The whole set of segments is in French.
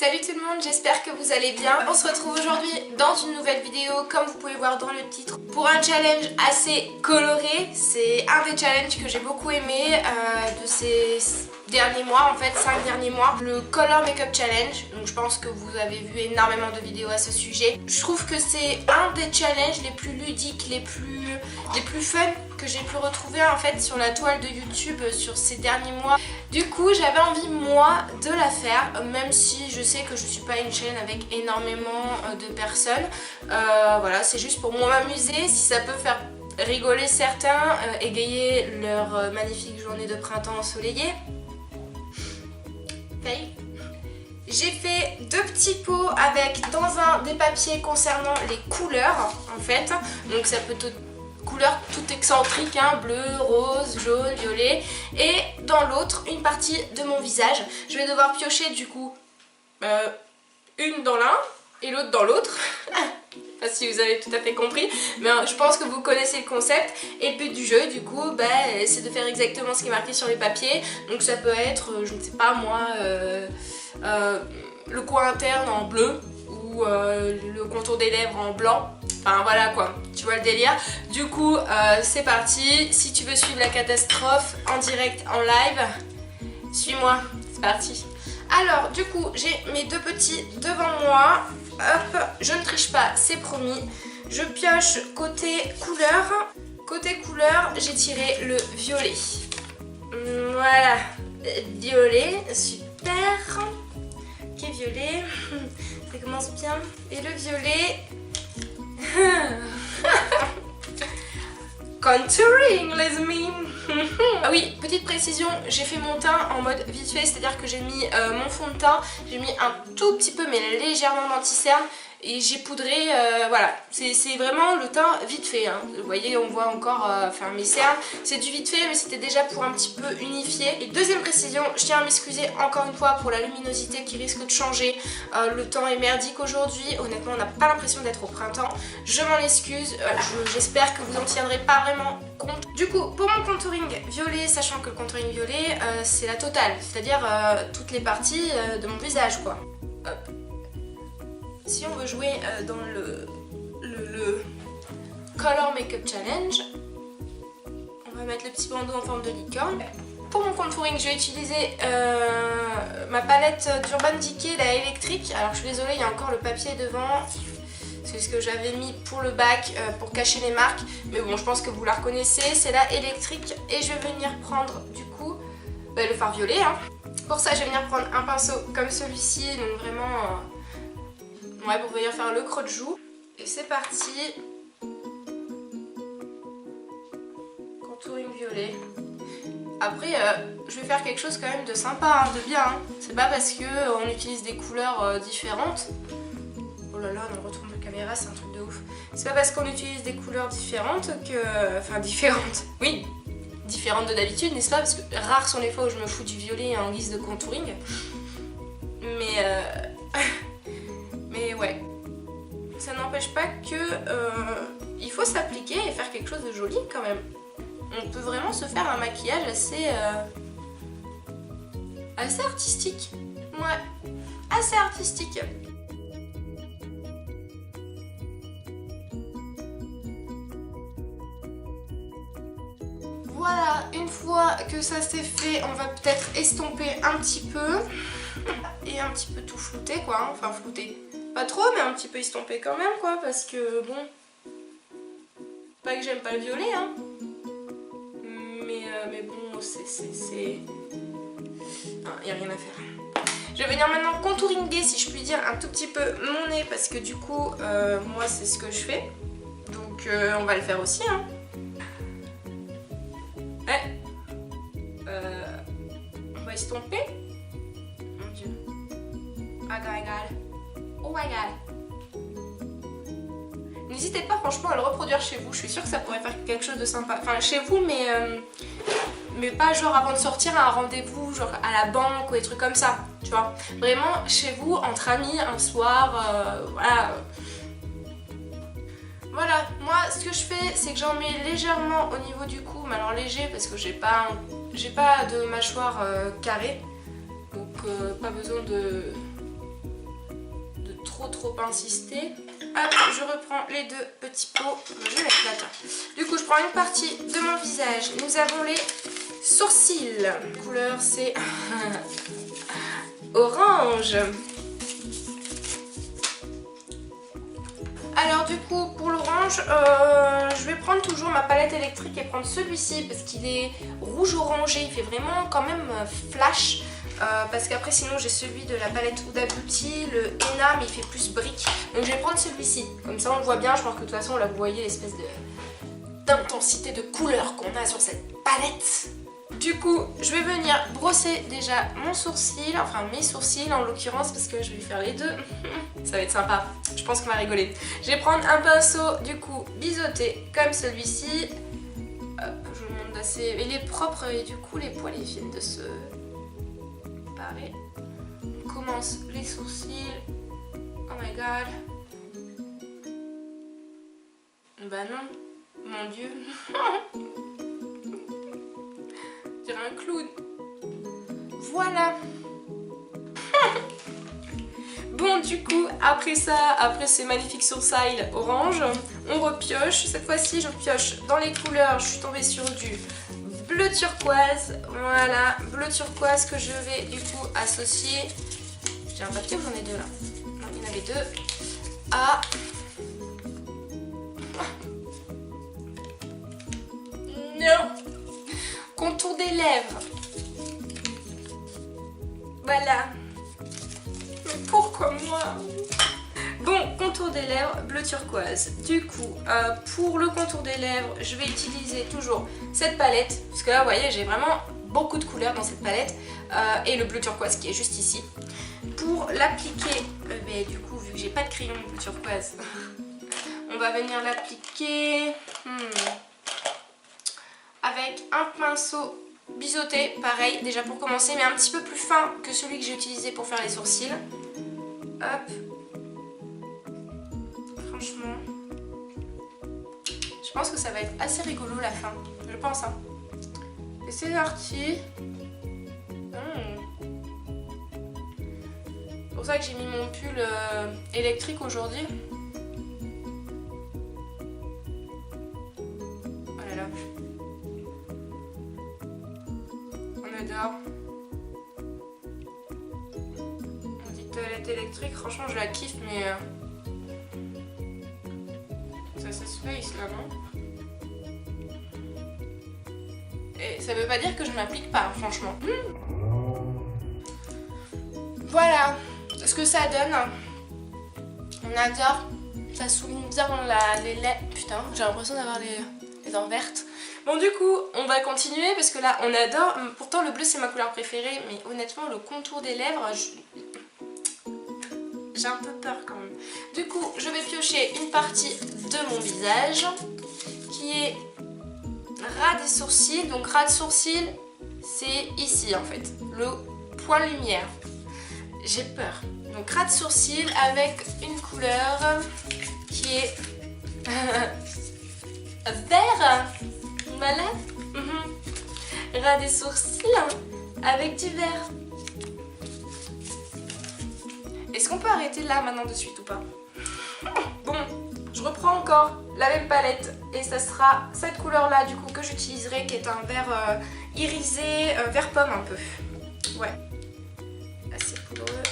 Salut tout le monde, j'espère que vous allez bien. On se retrouve aujourd'hui dans une nouvelle vidéo, comme vous pouvez voir dans le titre, pour un challenge assez coloré. C'est un des challenges que j'ai beaucoup aimé de ces derniers mois, en fait 5 derniers mois, le Color Makeup Challenge. Donc je pense que vous avez vu énormément de vidéos à ce sujet. Je trouve que c'est un des challenges les plus ludiques, les plus fun que j'ai pu retrouver en fait sur la toile de YouTube sur ces derniers mois. Du coup j'avais envie moi de la faire, même si je sais que je suis pas une chaîne avec énormément de personnes. Voilà, c'est juste pour moi m'amuser, si ça peut faire rigoler certains, égayer leur magnifique journée de printemps ensoleillée. Okay. J'ai fait deux petits pots avec dans un des papiers concernant les couleurs en fait, donc ça peut être couleurs toutes excentriques, hein, bleu, rose, jaune, violet, et dans l'autre une partie de mon visage. Je vais devoir piocher du coup une dans l'un et l'autre dans l'autre. Pas si vous avez tout à fait compris, mais je pense que vous connaissez le concept. Et le but du jeu du coup c'est de faire exactement ce qui est marqué sur les papiers. Donc ça peut être, je ne sais pas moi, le coin interne en bleu ou le contour des lèvres en blanc. Enfin voilà quoi, tu vois le délire. Du coup c'est parti. Si tu veux suivre la catastrophe en direct, en live, suis-moi, c'est parti. Alors du coup j'ai mes deux petits devant moi. Hop, je ne triche pas, c'est promis. Je pioche côté couleur. Côté couleur, j'ai tiré le violet. Voilà, violet, super. Ok, violet, ça commence bien. Et le violet... Contouring les amis. Ah oui, petite précision, j'ai fait mon teint en mode vite fait, c'est-à-dire que j'ai mis mon fond de teint, j'ai mis un tout petit peu mais légèrement d'anti-cerne et j'ai poudré, voilà, c'est vraiment le teint vite fait, hein. Vous voyez, on voit encore mes cernes, c'est du vite fait mais c'était déjà pour un petit peu unifier. Et deuxième précision, je tiens à m'excuser encore une fois pour la luminosité qui risque de changer, le temps est merdique aujourd'hui, honnêtement on n'a pas l'impression d'être au printemps, je m'en excuse, j'espère que vous n'en tiendrez pas vraiment compte. Du coup, pour mon contouring violet, sachant que le contouring violet c'est la totale, c'est-à-dire toutes les parties de mon visage quoi. Hop. Si on veut jouer dans le Color Makeup Challenge, on va mettre le petit bandeau en forme de licorne. Pour mon contouring, je vais utiliser ma palette d'Urban Decay, la électrique. Alors je suis désolée, il y a encore le papier devant. C'est ce que j'avais mis pour le bac, pour cacher les marques. Mais bon, je pense que vous la reconnaissez, c'est la électrique. Et je vais venir prendre du coup le fard violet. Hein. Pour ça, je vais venir prendre un pinceau comme celui-ci, donc vraiment... ouais, pour venir faire le creux de joue. Et c'est parti. Contouring violet. Après, je vais faire quelque chose quand même de sympa, hein, de bien. Hein. C'est pas parce qu'on utilise des couleurs différentes. Oh là là, on retourne la caméra, c'est un truc de ouf. C'est pas parce qu'on utilise des couleurs différentes que... Enfin, différentes. Oui, différentes de d'habitude, n'est-ce pas? Parce que rares sont les fois où je me fous du violet en guise de contouring. Mais... Mais ouais, ça n'empêche pas que il faut s'appliquer et faire quelque chose de joli quand même. On peut vraiment se faire un maquillage assez artistique. Ouais, assez artistique. Voilà, une fois que ça c'est fait, on va peut-être estomper un petit peu et un petit peu tout flouter quoi, hein. Enfin flouter. Pas trop mais un petit peu estompé quand même quoi, parce que bon, pas que j'aime pas le violet hein, mais bon c'est... y a rien à faire. Je vais venir maintenant contouringuer si je puis dire un tout petit peu mon nez parce que du coup moi c'est ce que je fais, donc on va le faire aussi hein. Ouais. On va estomper. Mon dieu. Oh my god. Oh my god. N'hésitez pas franchement à le reproduire chez vous, je suis sûre que ça pourrait faire quelque chose de sympa. Enfin chez vous mais pas genre avant de sortir à un rendez-vous, genre à la banque ou des trucs comme ça, tu vois. Vraiment chez vous, entre amis, un soir, voilà. Voilà, moi ce que je fais c'est que j'en mets légèrement au niveau du cou, mais alors léger parce que j'ai pas de mâchoire carrée, donc pas besoin de trop insister. Hop, je reprends les deux petits pots. Je vais mettre là. Du coup, je prends une partie de mon visage. Nous avons les sourcils. La couleur, c'est orange. Alors du coup pour l'orange, je vais prendre toujours ma palette électrique et prendre celui-ci parce qu'il est rouge orangé, il fait vraiment quand même flash. Parce qu'après sinon j'ai celui de la palette Huda Beauty, le henna, mais il fait plus brique. Donc je vais prendre celui-ci, comme ça on le voit bien. Je pense que de toute façon là vous voyez l'espèce d'intensité de couleur qu'on a sur cette palette. Du coup, je vais venir brosser déjà mon sourcil, enfin mes sourcils en l'occurrence parce que je vais faire les deux. Ça va être sympa, je pense qu'on va rigoler. Je vais prendre un pinceau du coup biseauté comme celui-ci. Hop, je vous montre assez. Il est propre et du coup les poils ils viennent de se parer. On commence les sourcils. Oh my god. Bah non, mon dieu. Je dirais un clown. Voilà. Bon du coup après ça, après ces magnifiques sourcils orange, on repioche. Cette fois-ci je pioche dans les couleurs. Je suis tombée sur du bleu turquoise. Voilà, bleu turquoise que je vais du coup associer. J'ai un papier ou j'en ai deux là? Non, il y en avait deux. À non, contour des lèvres. Voilà. Mais pourquoi moi? Bon, contour des lèvres, bleu turquoise. Du coup, pour le contour des lèvres, je vais utiliser toujours cette palette. Parce que là, vous voyez, j'ai vraiment beaucoup de couleurs dans cette palette. Et le bleu turquoise qui est juste ici. Pour l'appliquer, du coup, vu que j'ai pas de crayon bleu turquoise, on va venir l'appliquer avec un pinceau biseauté, pareil, déjà pour commencer, mais un petit peu plus fin que celui que j'ai utilisé pour faire les sourcils. Hop. Franchement, je pense que ça va être assez rigolo la fin, je pense. Hein. Et c'est parti. C'est pour ça que j'ai mis mon pull électrique aujourd'hui. Oh là là. On adore. On dit toilette électrique, franchement je la kiffe, mais ça se face là, non? Et ça veut pas dire que je m'applique pas, franchement. Voilà ce que ça donne. On adore. Ça souligne bien les lèvres. Putain, j'ai l'impression d'avoir les dents vertes. Bon, du coup, on va continuer parce que là, on adore. Pourtant, le bleu, c'est ma couleur préférée. Mais honnêtement, le contour des lèvres, j'ai un peu peur quand même. Du coup, je vais piocher une partie de mon visage qui est ras des sourcils. Donc, ras de sourcils, c'est ici en fait. Le point lumière. J'ai peur. Donc ras de sourcils avec une couleur qui est vert. Voilà. Ras des sourcils avec du vert. Est-ce qu'on peut arrêter là maintenant de suite ou pas? Bon, je reprends encore la même palette et ça sera cette couleur là du coup que j'utiliserai qui est un vert irisé, vert pomme un peu. Ouais. Assez poudreux.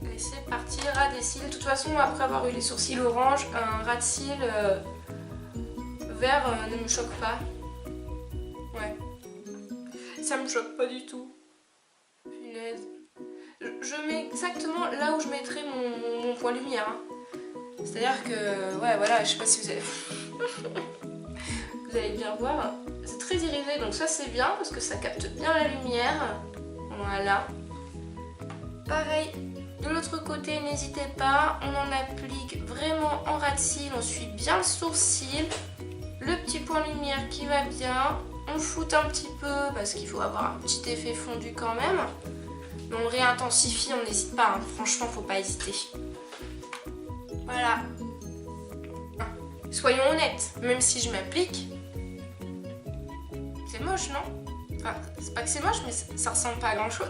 Et c'est parti, ras des cils. De toute façon, après avoir eu les sourcils orange, un ras de cils vert ne me choque pas. Ouais. Ça me choque pas du tout. Punaise. Je mets exactement là où je mettrais mon point lumière. Hein. C'est-à-dire que, ouais, voilà, je sais pas si vous allez... vous allez bien voir. C'est très irisé, donc ça c'est bien parce que ça capte bien la lumière. Voilà. Pareil, de l'autre côté, n'hésitez pas, on en applique vraiment en ras de cils, on suit bien le sourcil, le petit point lumière qui va bien, on floute un petit peu parce qu'il faut avoir un petit effet fondu quand même, mais on réintensifie, on n'hésite pas, hein. Franchement faut pas hésiter. Voilà. Soyons honnêtes, même si je m'applique, c'est moche non? Enfin, c'est pas que c'est moche, mais ça ressemble pas à grand chose.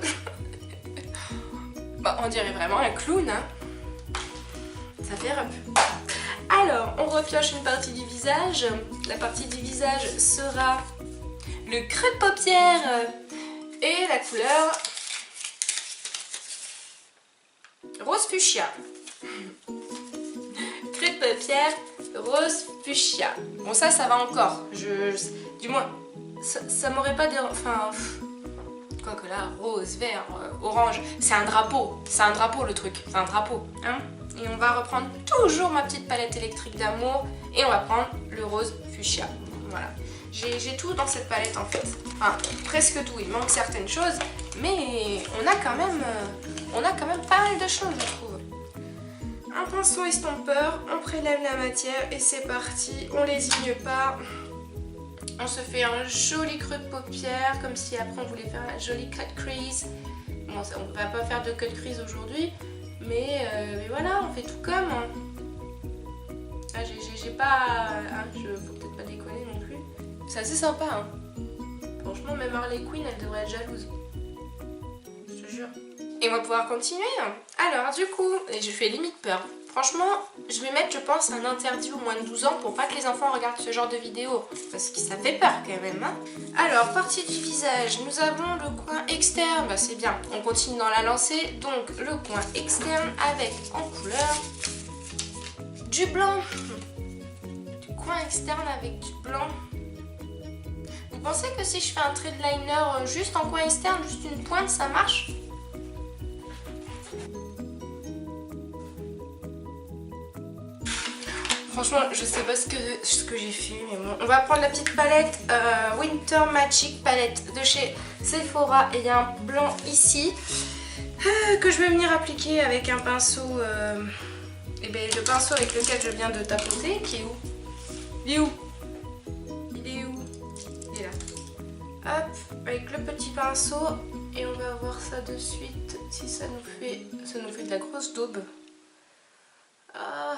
Bah, on dirait vraiment un clown, hein. Ça fait rep. Alors, on repioche une partie du visage. La partie du visage sera le creux de paupière et la couleur rose fuchsia. Creux de paupière rose fuchsia. Bon, ça va encore. Du moins, ça m'aurait pas dérangé. Enfin, quoique là, rose, vert, orange, c'est un drapeau. C'est un drapeau le truc. C'est un drapeau, hein. Et on va reprendre toujours ma petite palette électrique d'amour et on va prendre le rose fuchsia. Voilà. J'ai tout dans cette palette en fait. Enfin, presque tout. Il manque certaines choses, mais on a quand même pas mal de choses, je trouve. Un pinceau estompeur, on prélève la matière et c'est parti. On lésigne pas. On se fait un joli creux de paupière, comme si après on voulait faire un joli cut crease. Bon, on ne va pas faire de cut crease aujourd'hui. Mais voilà, on fait tout comme. Hein. Ah, j'ai pas... Hein, faut peut-être pas déconner non plus. C'est assez sympa. Hein. Franchement, même Harley Quinn, elle devrait être jalouse. Je te jure. Et on va pouvoir continuer. Alors, du coup, et je fais limite peur. Franchement, je vais mettre, je pense, un interdit au moins de 12 ans pour pas que les enfants regardent ce genre de vidéos. Parce que ça fait peur quand même. Hein. Alors, partie du visage, nous avons le coin externe. Bah, c'est bien, on continue dans la lancée. Donc, le coin externe avec en couleur du blanc. Du coin externe avec du blanc. Vous pensez que si je fais un trait de liner juste en coin externe, juste une pointe, ça marche ? Franchement, je sais pas ce que j'ai fait, mais bon. On va prendre la petite palette Winter Magic palette de chez Sephora. Et il y a un blanc ici que je vais venir appliquer avec un pinceau. Et bien le pinceau avec lequel je viens de tapoter, qui est où? Il est où? Il est où? Il est là. Hop, avec le petit pinceau. Et on va voir ça de suite si ça nous fait de la grosse daube. Ah,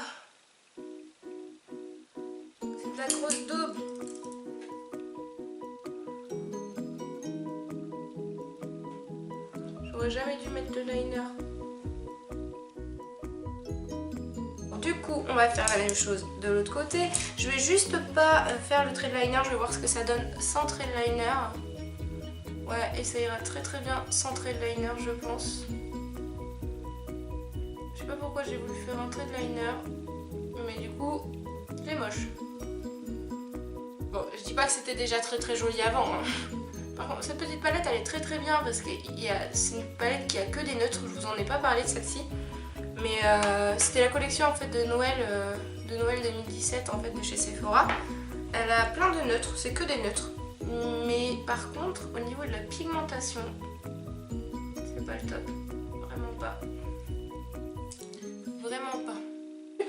c'est de la grosse daube. J'aurais jamais dû mettre de liner. Du coup, on va faire la même chose de l'autre côté. Je vais juste pas faire le trait de liner. Je vais voir ce que ça donne sans trait de liner. Ouais, et ça ira très très bien sans trait de liner, je pense. Je sais pas pourquoi j'ai voulu faire un trait de liner. Mais du coup, il est moche. Bon, je dis pas que c'était déjà très très joli avant. Hein. Par contre, cette petite palette, elle est très très bien parce que c'est une palette qui a que des neutres. Je vous en ai pas parlé de celle-ci. Mais c'était la collection en fait de Noël 2017 en fait de chez Sephora. Elle a plein de neutres, c'est que des neutres. Mais par contre, au niveau de la pigmentation, c'est pas le top. Vraiment pas. Vraiment pas.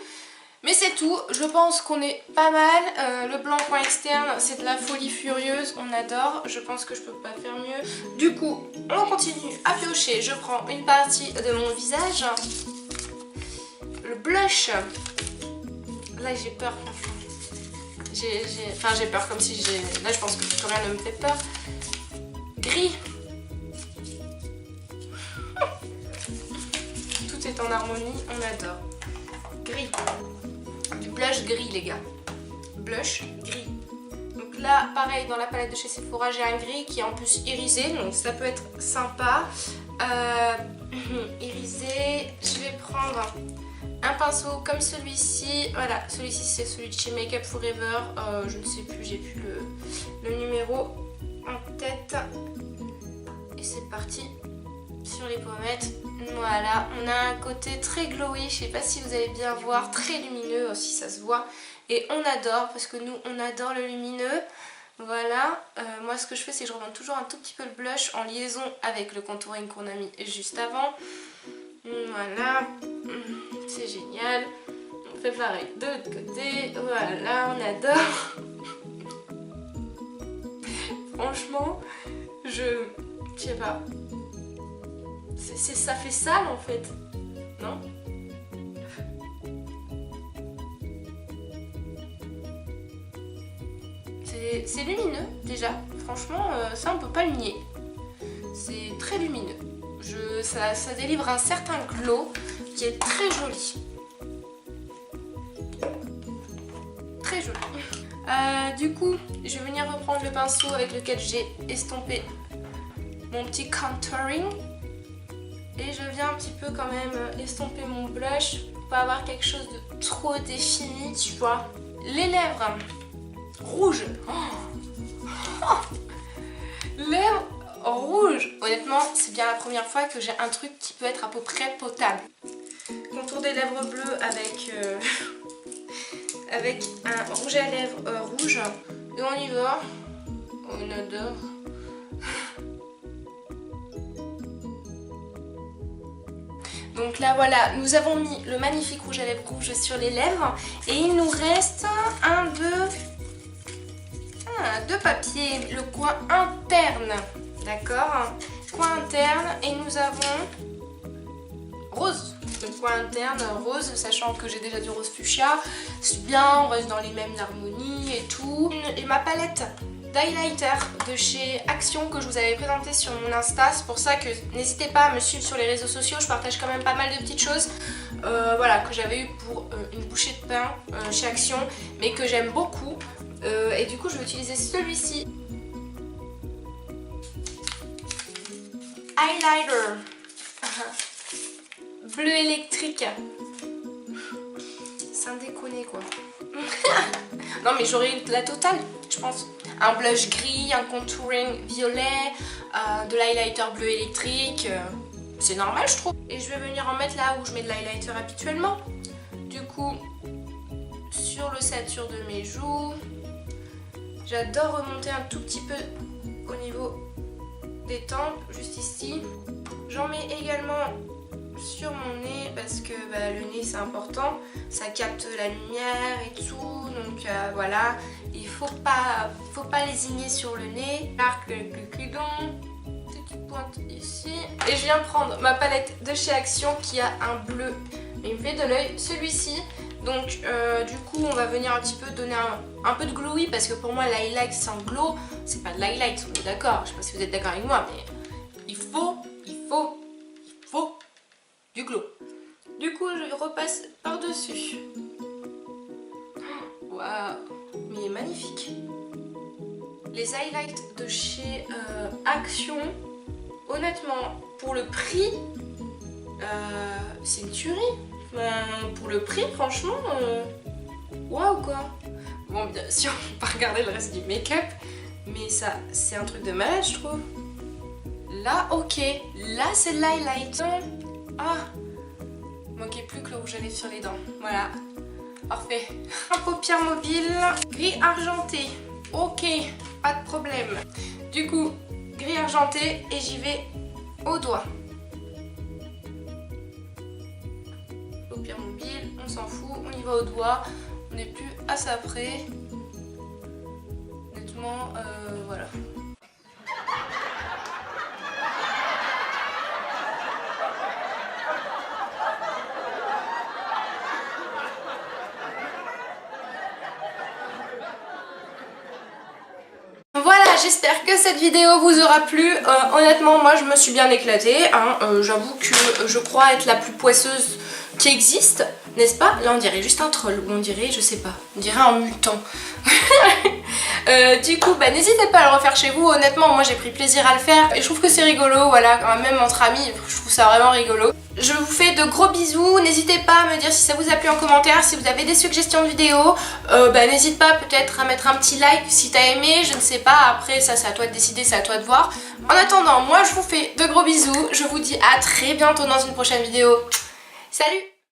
Mais c'est tout, je pense qu'on est pas mal. Le blanc coin externe, c'est de la folie furieuse, on adore. Je pense que je peux pas faire mieux. Du coup, on continue à piocher. Je prends une partie de mon visage. Le blush. Là, j'ai peur, franchement. J'ai peur comme si j'ai... Là, je pense que plus rien ne me fait peur. Gris. Tout est en harmonie, on adore. Gris. Du blush gris, les gars. Blush gris. Donc là, pareil, dans la palette de chez Sephora, j'ai un gris qui est en plus irisé. Donc ça peut être sympa. Irisé. Je vais prendre un pinceau comme celui-ci. Voilà, celui-ci c'est celui de chez Make Up Forever. Je ne sais plus, j'ai plus le numéro en tête. Et c'est parti sur les pommettes. Voilà, on a un côté très glowy. Je sais pas si vous allez bien voir, très lumineux si ça se voit. Et on adore parce que nous on adore le lumineux. Voilà, moi ce que je fais c'est que je remonte toujours un tout petit peu le blush en liaison avec le contouring qu'on a mis juste avant. Voilà, c'est génial. On fait pareil de l'autre côté. Voilà, on adore. Franchement, je sais pas. Ça fait sale en fait, non? C'est lumineux déjà. Franchement, ça on peut pas le nier. C'est très lumineux. ça délivre un certain glow qui est très joli. Très joli. Du coup, je vais venir reprendre le pinceau avec lequel j'ai estompé mon petit contouring. Et je viens un petit peu quand même estomper mon blush pour pas avoir quelque chose de trop défini, tu vois. Les lèvres rouges. Lèvres rouges. Honnêtement, c'est bien la première fois que j'ai un truc qui peut être à peu près potable. Contour des lèvres bleues avec, avec un rouge à lèvres rouge. Et on y va. On adore. Donc là voilà, nous avons mis le magnifique rouge à lèvres rouge sur les lèvres. Et il nous reste deux papiers, le coin interne. D'accord, coin interne, et nous avons rose. Le coin interne rose, sachant que j'ai déjà du rose fuchsia. C'est bien, on reste dans les mêmes harmonies et tout. Et ma palette d'highlighter de chez Action que je vous avais présenté sur mon Insta. C'est pour ça que n'hésitez pas à me suivre sur les réseaux sociaux. Je partage quand même pas mal de petites choses voilà, que j'avais eu pour une bouchée de pain chez Action, mais que j'aime beaucoup. Et du coup je vais utiliser celui-ci. Highlighter bleu électrique. Sans déconner quoi. Non mais j'aurais la totale je pense. Un blush gris, un contouring violet, de l'highlighter bleu électrique. C'est normal je trouve. Et je vais venir en mettre là où je mets de l'highlighter habituellement. Du coup sur l'ossature de mes joues. J'adore remonter un tout petit peu au niveau des tempes, juste ici. J'en mets également sur mon nez parce que bah, le nez c'est important, ça capte la lumière et tout, donc voilà, il faut pas lésigner sur le nez. L'arc, le cudon, petite pointe ici. Et je viens prendre ma palette de chez Action qui a un bleu, mais il me fait de l'œil, celui-ci. Donc du coup on va venir un petit peu donner un peu de glowy parce que pour moi l'highlight sans glow c'est pas de l'highlight, on est d'accord. Je sais pas si vous êtes d'accord avec moi mais il faut du glow. Du coup je repasse par dessus. Waouh, mais il est magnifique. Les highlights de chez Action, honnêtement pour le prix c'est une tuerie. Pour le prix, franchement, waouh quoi. Bon, bien sûr, on va pas regarder le reste du make-up, mais ça, c'est un truc de malade, je trouve. Là, ok, là c'est l'highlight. Ah, manquait plus que le rouge à lèvres sur les dents. Voilà, parfait. Un paupière mobile, gris argenté. Ok, pas de problème. Du coup, gris argenté et j'y vais au doigt. Paupière mobile, on s'en fout, on y va au doigt, on n'est plus à ça près. Honnêtement, voilà. Voilà, j'espère que cette vidéo vous aura plu. Honnêtement, moi je me suis bien éclatée. Hein. J'avoue que je crois être la plus poisseuse qui existe, n'est-ce pas? Là on dirait juste un troll, ou on dirait, je sais pas, on dirait un mutant. Du coup, bah, n'hésitez pas à le refaire chez vous. Honnêtement, moi j'ai pris plaisir à le faire et je trouve que c'est rigolo, voilà, quand même entre amis, je trouve ça vraiment rigolo. Je vous fais de gros bisous, n'hésitez pas à me dire si ça vous a plu en commentaire, si vous avez des suggestions de vidéos, bah, n'hésite pas peut-être à mettre un petit like si t'as aimé, je ne sais pas, après ça c'est à toi de décider, c'est à toi de voir. En attendant, moi je vous fais de gros bisous, je vous dis à très bientôt dans une prochaine vidéo. Salut!